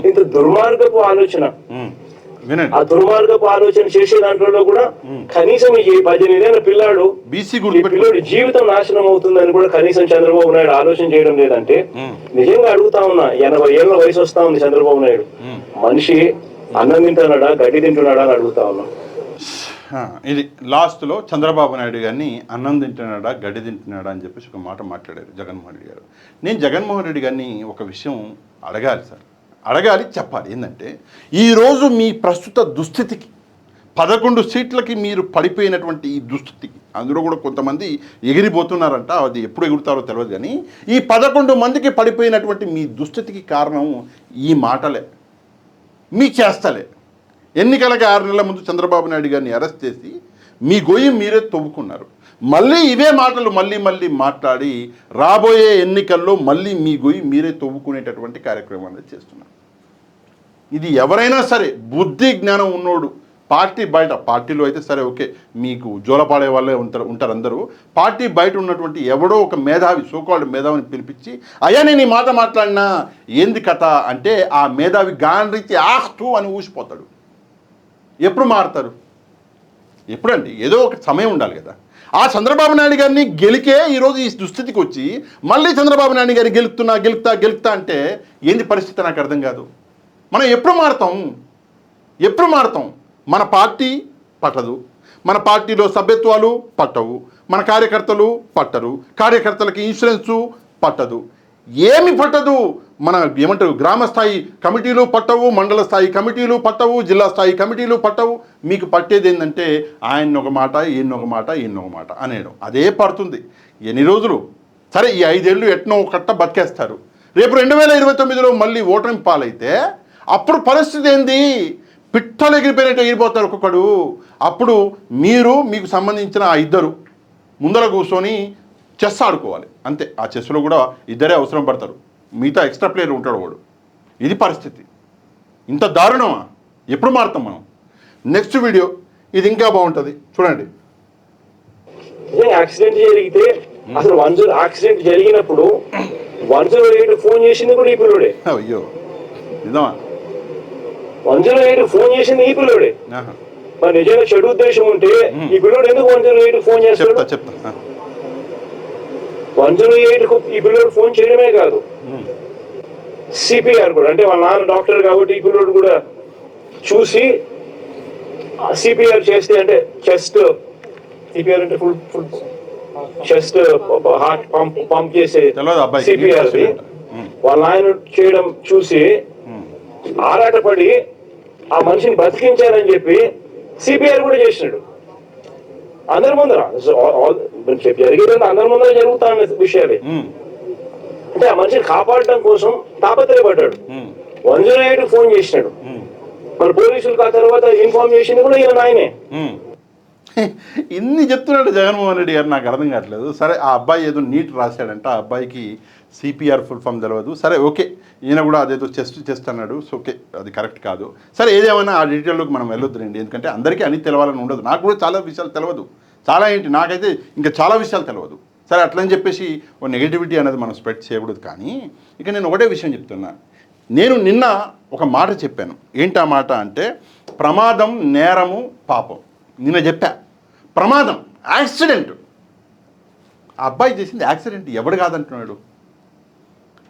ఇంత దుర్మార్గపు ఆలోచన, ఆ దుర్మార్గపు ఆలోచన చేసే దాంట్లో కూడా కనీసం ఈ 18 ఏళ్ళ పిల్లాడు పిల్లోడి జీవితం నాశనం అవుతుందని కూడా కనీసం చంద్రబాబు నాయుడు ఆలోచన చేయడం లేదంటే నిజంగా అడుగుతా ఉన్నా. 80 ఏళ్ళ వయసు వస్తా ఉంది చంద్రబాబు నాయుడు, మనిషి అన్నం తింటున్నాడా గడ్డి తింటున్నాడా అని అడుగుతా ఉన్నా. ఇది లాస్ట్లో చంద్రబాబు నాయుడు గారిని అన్నం తింటున్నాడా గడ్డి తింటున్నాడా అని చెప్పేసి ఒక మాట మాట్లాడారు జగన్మోహన్ రెడ్డి గారు. నేను జగన్మోహన్ రెడ్డి గారిని ఒక విషయం అడగాలి సార్, అడగాలి, చెప్పాలి. ఏంటంటే ఈరోజు మీ ప్రస్తుత దుస్థితికి 11 సీట్లకి మీరు పడిపోయినటువంటి ఈ దుస్థితికి, అందులో కూడా కొంతమంది ఎగిరిపోతున్నారంట, అది ఎప్పుడు ఎగురుతారో తెలియదు, కానీ ఈ 11 మందికి పడిపోయినటువంటి మీ దుస్థితికి కారణం ఈ మాటలే, మీ చేస్తలే. ఎన్నికలకి 6 నెలల ముందు చంద్రబాబు నాయుడు గారిని అరెస్ట్ చేసి మీ గొయ్యి మీరే తవ్వుకున్నారు. మళ్ళీ ఇవే మాటలు మళ్ళీ మాట్లాడి రాబోయే ఎన్నికల్లో మళ్ళీ మీ గొయ్యి మీరే తవ్వుకునేటటువంటి కార్యక్రమం అనేది చేస్తున్నారు. ఇది ఎవరైనా సరే బుద్ధి జ్ఞానం ఉన్నోడు, పార్టీ బయట, పార్టీలో అయితే సరే ఓకే మీకు జోలపాడే వాళ్ళే ఉంటారు అందరూ, పార్టీ బయట ఉన్నటువంటి ఎవడో ఒక మేధావి, సోకాల్డ్ మేధావిని పిలిపించి అయ్యా నేను ఈ మాట మాట్లాడినా ఏంది కథ అంటే ఆ మేధావి గాండ్రించి ఆహ్తూ అని ఊసిపోతాడు. ఎప్పుడు మారుతారు? ఎప్పుడండి? ఏదో ఒక సమయం ఉండాలి కదా. ఆ చంద్రబాబు నాయుడు గారిని గెలికే ఈరోజు ఈ దుస్థితికి వచ్చి మళ్ళీ చంద్రబాబు నాయుడు గారిని గెలుపుతా అంటే ఏంది పరిస్థితి నాకు అర్థం కాదు. మనం ఎప్పుడు మారుతాం? మన పార్టీ పట్టదు, మన పార్టీలో సభ్యత్వాలు పట్టవు, మన కార్యకర్తలు పట్టరు, కార్యకర్తలకి ఇన్సూరెన్సు పట్టదు, ఏమి పట్టదు. మన ఏమంటారు గ్రామ స్థాయి కమిటీలు పట్టవు, మండల స్థాయి కమిటీలు పట్టవు, జిల్లా స్థాయి కమిటీలు పట్టవు. మీకు పట్టేది ఏంటంటే ఆయన ఒక మాట ఈయనొక మాట అనేయడం, అదే పడుతుంది. ఎన్ని రోజులు? సరే ఈ 5 ఏళ్ళు ఎట్నో కట్ట బతికేస్తారు. రేపు 2029లో మళ్ళీ ఓటమి పాలైతే అప్పుడు పరిస్థితి ఏంది? పిట్టలు ఎగిరిపోయినట్టు ఎగిరిపోతారు ఒక్కొక్కడు. అప్పుడు మీకు సంబంధించిన ఆ 2 ముందర కూర్చొని చెస్ ఆడుకోవాలి అంతే. ఆ చెస్లో కూడా 2 అవసరం పడతారు, మిగతా ఎక్స్ట్రా ప్లేయర్ ఉంటాడు వాడు. ఇది పరిస్థితి. ఇంత దారుణమా? ఎప్పుడు మారుతాం మనం? నెక్స్ట్ వీడియో ఇది ఇంకా బాగుంటుంది చూడండి. యాక్సిడెంట్ జరిగితే అసలు యాక్సిడెంట్ జరిగినప్పుడు 108 ఫోన్ చేసింది కూడా ఈ పిల్లోడే. అయ్యో నిజమా? 108 ఫోన్ చేసింది ఈ పిల్లోడే. మరి నిజంగా చెడు ఉద్దేశం ఉంటే ఈ పిల్లోడు ఎందుకు 108 ఫోన్ చేస్తాడు? చెప్తా 108కు ఈ పిల్లోడు ఫోన్ చేయడమే కాదు, సిపిఆర్ కూడా, అంటే వాళ్ళ నాన్న డాక్టర్ కాబట్టి ఈ పిల్లోడు కూడా చూసి సిపిఆర్ చేస్తే, అంటే చెస్ట్ సిపిఆర్ అంటే ఫుల్ చెస్ట్ హార్ట్ పంప్ చేసే సిపిఆర్ వాళ్ళ నాయన చేయడం చూసి ఆరాటపడి ఆ మనిషిని బతికించారని చెప్పి సిపిఆర్ కూడా చేసినాడు అందరి ముందర. జరిగేదంటే అందరి ముందర జరుగుతున్న విషయాలే. అంటే ఆ మనిషిని కాపాడటం కోసం తాపత్రయపడ్డాడు, 108 ఫోన్ చేసినాడు. మన పోలీసులకు ఆ తర్వాత ఇన్ఫార్మ్ చేసింది కూడా ఈయన నాయనే. ఇన్ని చెప్తున్నాడు జగన్మోహన్ రెడ్డి గారు, నాకు అర్థం కావట్లేదు. సరే ఆ అబ్బాయి ఏదో నీట్ రాశాడంట, ఆ అబ్బాయికి సిపిఆర్ ఫుల్ ఫామ్ తెలియదు. సరే ఓకే, ఈయన కూడా అదేదో చెస్ట్ అన్నాడు, సో ఓకే అది కరెక్ట్ కాదు. సరే ఏదేమైనా ఆ డీటెయిల్లోకి మనం వెళ్ళొద్దురండి, ఎందుకంటే అందరికీ అన్ని తెలవాలని ఉండదు. నాకు కూడా చాలా విషయాలు తెలియదు, చాలా ఏంటి నాకైతే ఇంకా చాలా విషయాలు తెలియదు. సరే అట్లని చెప్పేసి ఓ నెగిటివిటీ అనేది మనం స్ప్రెడ్ చేయకూడదు. కానీ ఇక నేను ఒకటే విషయం చెప్తున్నా. నేను నిన్న ఒక మాట చెప్పాను. ఏంటి ఆ మాట అంటే ప్రమాదం, నేరము, పాపం. నిన్న చెప్పా ప్రమాదం, యాక్సిడెంట్. ఆ అబ్బాయి చేసింది యాక్సిడెంట్, ఎవడు కాదంటున్నాడు.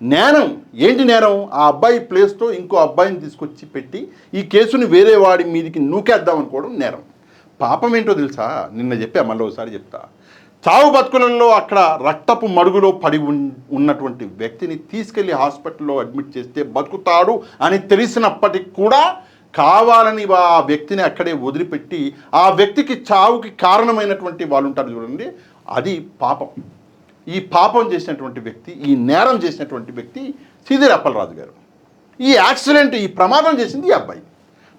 నేరం ఏంటి? నేరం ఆ అబ్బాయి ప్లేస్తో ఇంకో అబ్బాయిని తీసుకొచ్చి పెట్టి ఈ కేసుని వేరే వాడి మీదకి నూకేద్దాం అనుకోవడం నేరం. పాపం ఏంటో తెలుసా? నిన్న చెప్పా, మళ్ళీ ఒకసారి చెప్తా. చావు బతుకులలో అక్కడ రక్తపు మడుగులో పడి ఉన్నటువంటి వ్యక్తిని తీసుకెళ్లి హాస్పిటల్లో అడ్మిట్ చేస్తే బతుకుతాడు అని తెలిసినప్పటికి కూడా కావాలని ఆ వ్యక్తిని అక్కడే వదిలిపెట్టి ఆ వ్యక్తికి చావుకి కారణమైనటువంటి వాళ్ళు ఉంటారు చూడండి, అది పాపం. ఈ పాపం చేసినటువంటి వ్యక్తి, ఈ నేరం చేసినటువంటి వ్యక్తి సీదిరి అప్పలరాజు గారు. ఈ యాక్సిడెంట్, ఈ ప్రమాదం చేసింది ఈ అబ్బాయి.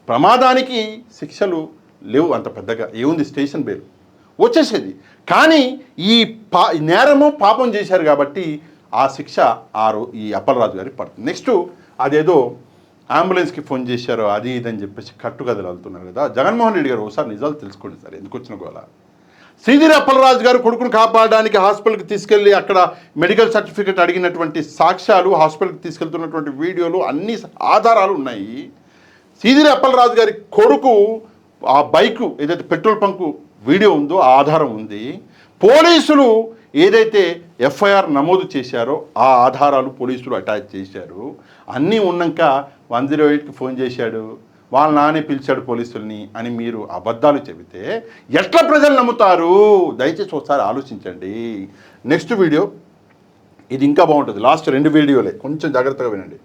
ప్రమాదానికి శిక్షలు లేవు అంత పెద్దగా, ఏముంది స్టేషన్ బెయిల్ వచ్చేసేది. కానీ ఈ నేరము పాపం చేశారు కాబట్టి ఆ శిక్ష ఈ అప్పలరాజు గారికి పడుతుంది. నెక్స్ట్ అదేదో అంబులెన్స్కి ఫోన్ చేశారో అది ఇదని చెప్పేసి కట్టుకథలు వెళ్తున్నారు కదా. జగన్మోహన్ రెడ్డి గారు ఒకసారి నిజాలు తెలుసుకోండి సార్, ఎందుకు వచ్చిన గోల. శ్రీధరి అప్పలరాజు గారు కొడుకును కాపాడడానికి హాస్పిటల్కి తీసుకెళ్ళి అక్కడ మెడికల్ సర్టిఫికేట్ అడిగినటువంటి సాక్ష్యాలు, హాస్పిటల్కి తీసుకెళ్తున్నటువంటి వీడియోలు, అన్ని ఆధారాలు ఉన్నాయి. శ్రీధరి అప్పలరాజు గారి కొడుకు ఆ బైకు ఏదైతే పెట్రోల్ బంకు వీడియో ఉందో ఆ ఆధారం ఉంది. పోలీసులు ఏదైతే ఎఫ్ఐఆర్ నమోదు చేశారో ఆ ఆధారాలు పోలీసులు అటాచ్ చేశారు. అన్నీ ఉన్నాక 108కి ఫోన్ చేశాడు, వాళ్ళ నానే పిలిచాడు పోలీసుల్ని అని మీరు అబద్ధాలు చెబితే ఎట్లా ప్రజలు నమ్ముతారు? దయచేసి ఒకసారి ఆలోచించండి. నెక్స్ట్ వీడియో ఇది ఇంకా బాగుంటుంది. లాస్ట్ 2 వీడియోలే, కొంచెం జాగ్రత్తగా వినండి.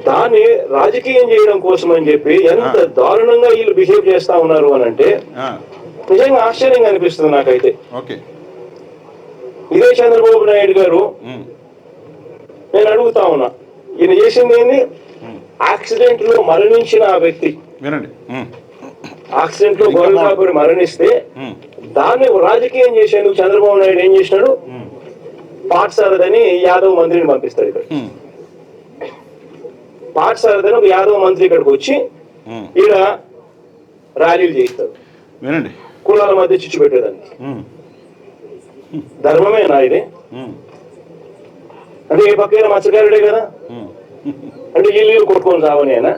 దాన్ని రాజకీయం చేయడం కోసం అని చెప్పి ఎంత దారుణంగా వీళ్ళు బిహేవ్ చేస్తా ఉన్నారు అని అంటే నిజంగా ఆశ్చర్యంగా అనిపిస్తుంది నాకైతే. ఓకే, ఇదే చంద్రబాబు నాయుడు గారు నేను అడుగుతా ఉన్నా, ఈయన చేసింది ఏంది? యాక్సిడెంట్ లో మరణించిన ఆ వ్యక్తి, వినండి, యాక్సిడెంట్ లో గొడవ కాబట్టి మరణిస్తే దాన్ని రాజకీయం చేసేందుకు చంద్రబాబు నాయుడు ఏం చేసినాడు? పాఠశాలని యాదవ్ మంత్రిని పంపిస్తాడు ఇక్కడ. పాఠశాలని ఒక యాదవ్ మంత్రి ఇక్కడికి వచ్చి ఈడ ర్యాలీలు చేయిస్తాడు. వినండి, కులాల మధ్య చిచ్చు పెట్టేదాన్ని. ధర్మమేనా ఇది? అంటే ఏ పక్కన మత్స్యకారుడే కదా, అంటే వీళ్ళు కొట్టుకొని సావనేనా?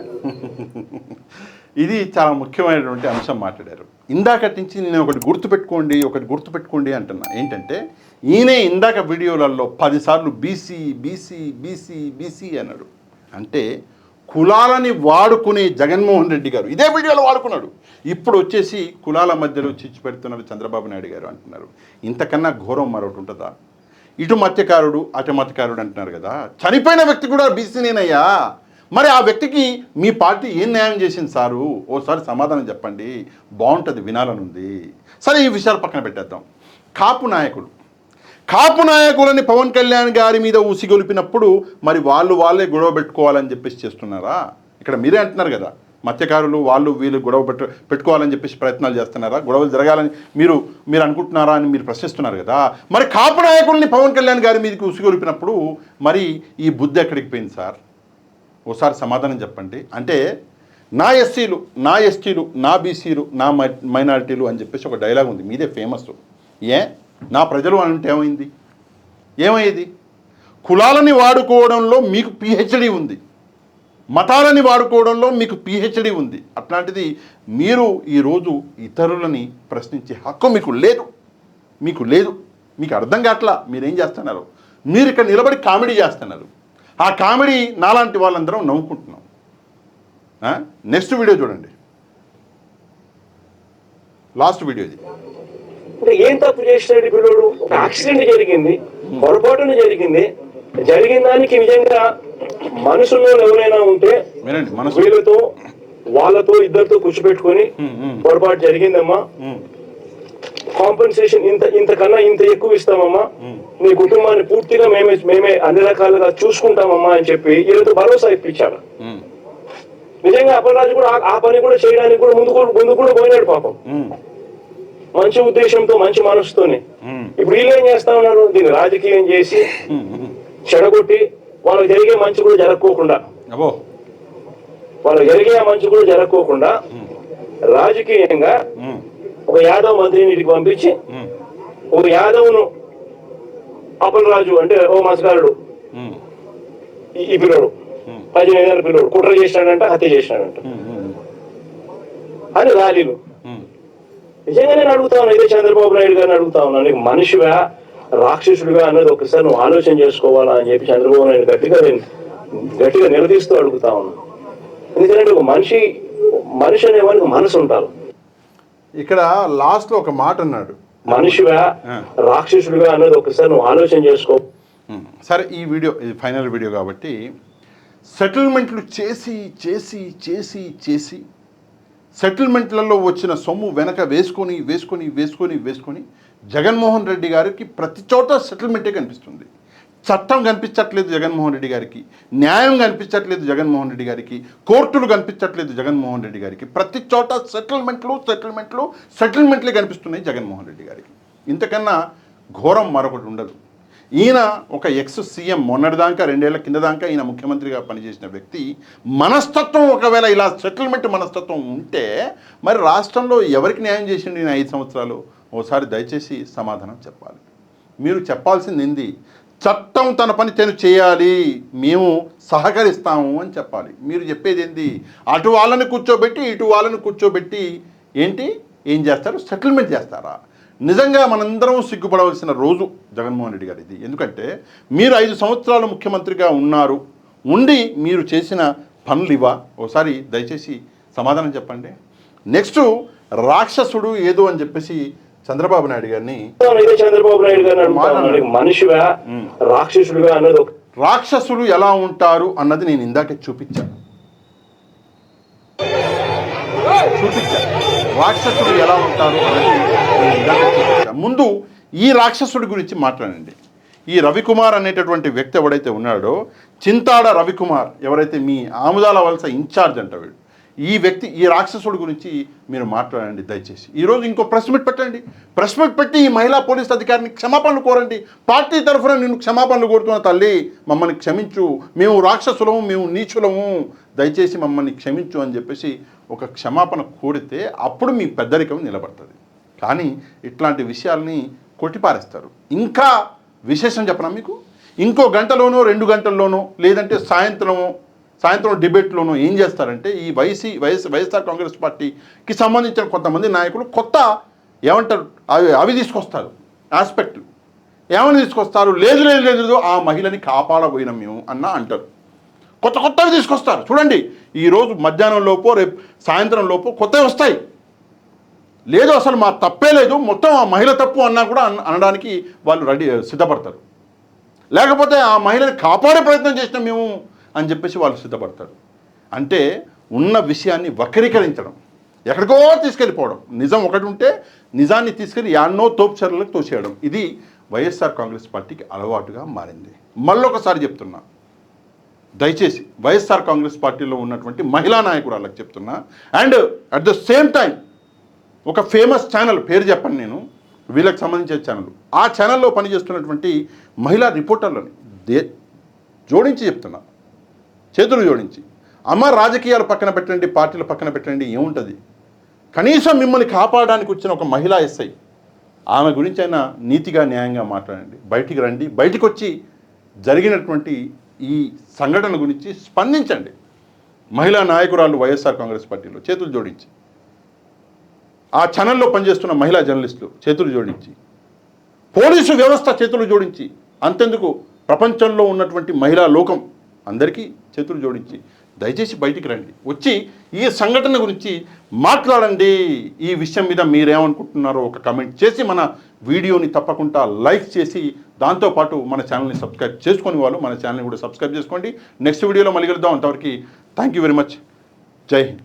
ఇది చాలా ముఖ్యమైనటువంటి అంశం మాట్లాడారు. ఇందాకటి నుంచి నేను ఒకటి గుర్తుపెట్టుకోండి అంటున్నా. ఏంటంటే ఈయనే ఇందాక వీడియోలలో 10 సార్లు బీసీ బీసీ బీసీ బీసీ అన్నాడు. అంటే కులాలని వాడుకునే జగన్మోహన్ రెడ్డి గారు ఇదే వీడియోలో వాడుకున్నాడు. ఇప్పుడు వచ్చేసి కులాల మధ్యలో చిచ్చు పెడుతున్నారు చంద్రబాబు నాయుడు గారు అంటున్నారు. ఇంతకన్నా ఘోరం మరొకటి ఉంటుందా? ఇటు మత్స్యకారుడు అటు మత్స్యకారుడు అంటున్నారు కదా. చనిపోయిన వ్యక్తి కూడా బీసీనేనయ్యా. మరి ఆ వ్యక్తికి మీ పార్టీ ఏం న్యాయం చేసింది సారు? ఓసారి సమాధానం చెప్పండి, బాగుంటుంది, వినాలనుంది. సరే, ఈ విషయాలు పక్కన పెట్టేద్దాం. కాపు నాయకులని పవన్ కళ్యాణ్ గారి మీద ఉసిగొలిపినప్పుడు మరి వాళ్ళే గొడవ పెట్టుకోవాలని చెప్పేసి చేస్తున్నారా? ఇక్కడ మీరే అంటున్నారు కదా, మత్స్యకారులు వీళ్ళు గొడవ పెట్టుకోవాలని చెప్పేసి ప్రయత్నాలు చేస్తున్నారా? గొడవలు జరగాలని మీరు అనుకుంటున్నారా అని మీరు ప్రశ్నిస్తున్నారు కదా. మరి కాపు నాయకుల్ని పవన్ కళ్యాణ్ గారి మీదకి ఉసిగొలిపినప్పుడు మరి ఈ బుద్ధి ఎక్కడికి పోయింది సార్? ఓసారి సమాధానం చెప్పండి. అంటే నా ఎస్సీలు, నా ఎస్టీలు, నా బీసీలు, నా మైనారిటీలు అని చెప్పేసి ఒక డైలాగ్ ఉంది, మీదే ఫేమస్. నా ప్రజలు అంటే ఏమయ్యేది? కులాలని వాడుకోవడంలో మీకు పిహెచ్డి ఉంది, మతాలని వాడుకోవడంలో మీకు పిహెచ్డి ఉంది. అట్లాంటిది మీరు ఈరోజు ఇతరులని ప్రశ్నించే హక్కు మీకు లేదు. మీకు అర్థం కావట్లా మీరేం చేస్తున్నారు. మీరు ఇక్కడ నిలబడి కామెడీ చేస్తున్నారు. ఆ కామెడీ నాలాంటి వాళ్ళందరం నవ్వుకుంటున్నాం. నెక్స్ట్ వీడియో చూడండి, లాస్ట్ వీడియో ఇది. అంటే ఏం తప్పు చేసినాడు పిల్లడు? ఒక యాక్సిడెంట్ జరిగింది, పొరపాటున జరిగింది. జరిగిన దానికి నిజంగా మనుషుల్లో ఎవరైనా ఉంటే వీళ్ళతో వాళ్ళతో ఇద్దరితో కూర్చోబెట్టుకొని పొరపాటు జరిగిందమ్మా, కాంపెన్సేషన్ ఇంతకన్నా ఇంత ఎక్కువ ఇస్తామమ్మా, నీ కుటుంబాన్ని పూర్తిగా మేమే అన్ని రకాలుగా చూసుకుంటామమ్మా అని చెప్పి వీళ్ళతో భరోసా ఇప్పించారు. నిజంగా అప్పలరాజు కూడా ఆ పని కూడా చేయడానికి కూడా ముందు కూడా పోయినాడు పాపం, మంచి ఉద్దేశంతో, మంచి మనసుతోనే. ఇప్పుడు వీళ్ళు ఏం చేస్తా ఉన్నారు? దీన్ని రాజకీయం చేసి చెడగొట్టి వాళ్ళకి జరిగే మంచి కూడా జరగకోకుండా రాజకీయంగా ఒక యాదవ్ మంత్రిని ఇంటికి పంపించి ఒక యాదవ్ను అప్పలరాజు అంటే ఓ మత్స్యకారుడు ఈ పిల్లడు 15 ఏళ్ళ పిల్లడు కుట్ర చేసినాడంట, హత్య చేసినాడంట అని ర్యాలీలు. నిజంగా నేను అడుగుతా ఉన్నా, ఇదే చంద్రబాబు నాయుడు గారిని అడుగుతా ఉన్నా, నీకు మనిషిగా రాక్షసుడిగా అన్నది ఒకసారి నువ్వు ఆలోచన చేసుకోవాలా అని చెప్పి చంద్రబాబు నాయుడు గట్టిగా నిలదీస్తూ అడుగుతా ఉన్నా. ఎందుకంటే ఒక మనిషి అనేవానికి మనసు ఉంటారు. ఇక్కడ లాస్ట్ లో ఒక మాట అన్నాడు, మనిషిగా రాక్షసుడిగా అన్నది ఒకసారి నువ్వు ఆలోచన చేసుకో. సరే, ఈ వీడియో ఇది ఫైనల్ వీడియో కాబట్టి సెటిల్మెంట్లు చేసి సెటిల్మెంట్లలో వచ్చిన సొమ్ము వెనక వేసుకొని జగన్మోహన్ రెడ్డి గారికి ప్రతి చోట సెటిల్మెంటే కనిపిస్తుంది. చట్టం కనిపించట్లేదు జగన్మోహన్ రెడ్డి గారికి, న్యాయం కనిపించట్లేదు జగన్మోహన్ రెడ్డి గారికి, కోర్టులు కనిపించట్లేదు జగన్మోహన్ రెడ్డి గారికి. ప్రతి చోట సెటిల్మెంట్లే కనిపిస్తున్నాయి జగన్మోహన్ రెడ్డి గారికి. ఇంతకన్నా ఘోరం మరొకటి ఉండదు. ఈయన ఒక ఎక్స్ సీఎం, మొన్నటిదాకా 2 ఏళ్ల కింద దాకా ఈయన ముఖ్యమంత్రిగా పనిచేసిన వ్యక్తి మనస్తత్వం ఒకవేళ ఇలా సెటిల్మెంట్ మనస్తత్వం ఉంటే మరి రాష్ట్రంలో ఎవరికి న్యాయం చేసిండు ఈయన 5 సంవత్సరాలు? ఓసారి దయచేసి సమాధానం చెప్పాలి. మీరు చెప్పాల్సింది ఏంది? చట్టం తన పని తను చేయాలి, మేము సహకరిస్తాము అని చెప్పాలి. మీరు చెప్పేది ఏంది? అటు వాళ్ళని కూర్చోబెట్టి ఇటు వాళ్ళని కూర్చోబెట్టి ఏం చేస్తారు? సెటిల్మెంట్ చేస్తారా? నిజంగా మనందరం సిగ్గుపడవలసిన రోజు జగన్మోహన్ రెడ్డి గారు ఇది. ఎందుకంటే మీరు 5 సంవత్సరాలు ముఖ్యమంత్రిగా ఉండి మీరు చేసిన పనులు ఇవా? ఒకసారి దయచేసి సమాధానం చెప్పండి. నెక్స్ట్ రాక్షసుడు ఏదో అని చెప్పేసి చంద్రబాబు నాయుడు గారిని, చంద్రబాబు నాయుడు గారు మనిషిగా రాక్షసుడుగా అన్నది రాక్షసులు ఎలా ఉంటారు అన్నది నేను ఇందాకే చూపించాను. రాక్షసుడు ఎలా ఉంటారు అన్నది నేను ఇందాకే చూపించాను. ముందు ఈ రాక్షసుడి గురించి మాట్లాడండి. ఈ రవికుమార్ అనేటటువంటి వ్యక్తి ఎవడైతే ఉన్నాడో, చింతాడ రవికుమార్, ఎవరైతే మీ ఆముదాల వలస ఇన్ఛార్జ్ అంట వీడు, ఈ వ్యక్తి, ఈ రాక్షసుడి గురించి మీరు మాట్లాడండి దయచేసి. ఈరోజు ఇంకో ప్రెస్ మీట్ పెట్టండి. ప్రెస్ మీట్ పెట్టి ఈ మహిళా పోలీస్ అధికారిని క్షమాపణలు కోరండి. పార్టీ తరఫున నిన్ను క్షమాపణలు కోరుతున్న తల్లి, మమ్మల్ని క్షమించు, మేము రాక్షసులము, మేము నీచులము, దయచేసి మమ్మల్ని క్షమించు అని చెప్పేసి ఒక క్షమాపణ కోరితే అప్పుడు మీ పెద్దరికం నిలబడుతుంది. కానీ ఇట్లాంటి విషయాల్ని కొట్టిపారేస్తారు. ఇంకా విశేషం చెప్పనా మీకు? ఇంకో గంటలోనో 2 గంటల్లోనో లేదంటే సాయంత్రం డిబేట్లోనూ ఏం చేస్తారంటే ఈ వైఎస్ఆర్ కాంగ్రెస్ పార్టీకి సంబంధించిన కొంతమంది నాయకులు కొత్త ఏమంటారు అవి తీసుకొస్తారు, ఆస్పెక్ట్లు. ఏమని తీసుకొస్తారు? లేదు ఆ మహిళని కాపాడబోయినాం మేము అంటారు. కొత్తవి తీసుకొస్తారు. చూడండి, ఈరోజు మధ్యాహ్నం లోపో రేపు సాయంత్రం లోపో కొత్తవి వస్తాయి. లేదు అసలు మా తప్పే లేదు, మొత్తం ఆ మహిళ తప్పు అన్నా కూడా అనడానికి వాళ్ళు సిద్ధపడతారు. లేకపోతే ఆ మహిళని కాపాడే ప్రయత్నం చేసినాం మేము అని చెప్పేసి వాళ్ళు సిద్ధపడతారు. అంటే ఉన్న విషయాన్ని వక్రీకరించడం, ఎక్కడికో తీసుకెళ్ళిపోవడం. నిజం ఒకటి ఉంటే నిజాన్ని తీసుకెళ్ళి యాన్నో తోపుచర్లకు తోసేయడం, ఇది వైఎస్ఆర్ కాంగ్రెస్ పార్టీకి అలవాటుగా మారింది. మళ్ళొకసారి చెప్తున్నా, దయచేసి వైఎస్ఆర్ కాంగ్రెస్ పార్టీలో ఉన్నటువంటి మహిళా నాయకురాళ్ళకి చెప్తున్నా, and at the same time ఒక ఫేమస్ ఛానల్, పేరు చెప్పండి నేను, వీళ్ళకి సంబంధించిన ఛానల్, ఆ ఛానల్లో పనిచేస్తున్నటువంటి మహిళా రిపోర్టర్లని జోడించి చెప్తున్నా, చేతులు జోడించి, అమ్మ రాజకీయాలు పక్కన పెట్టండి, పార్టీలు పక్కన పెట్టండి, ఏముంటుంది? కనీసం మిమ్మల్ని కాపాడడానికి వచ్చిన ఒక మహిళా ఎస్ఐ, ఆమె గురించి అయినా నీతిగా న్యాయంగా మాట్లాడండి. బయటికి రండి, బయటికి వచ్చి జరిగినటువంటి ఈ సంఘటన గురించి స్పందించండి. మహిళా నాయకురాలు వైఎస్ఆర్ కాంగ్రెస్ పార్టీలో చేతులు జోడించి, ఆ ఛానల్లో పనిచేస్తున్న మహిళా జర్నలిస్టులు చేతులు జోడించి, పోలీసు వ్యవస్థ చేతులు జోడించి, అంతెందుకు ప్రపంచంలో ఉన్నటువంటి మహిళా లోకం అందరికీ చేతులు జోడించి దయచేసి బయటికి రండి, వచ్చి ఈ సంఘటన గురించి మాట్లాడండి. ఈ విషయం మీద మీరేమనుకుంటున్నారో ఒక కమెంట్ చేసి మన వీడియోని తప్పకుండా లైక్ చేసి దాంతోపాటు మన ఛానల్ని సబ్స్క్రైబ్ చేసుకొని వాళ్ళు మన ఛానల్ని కూడా సబ్స్క్రైబ్ చేసుకోండి. నెక్స్ట్ వీడియోలో మళ్ళీ కలుద్దాం. అంతవరకు థ్యాంక్ యూ వెరీ మచ్. జై హింద్.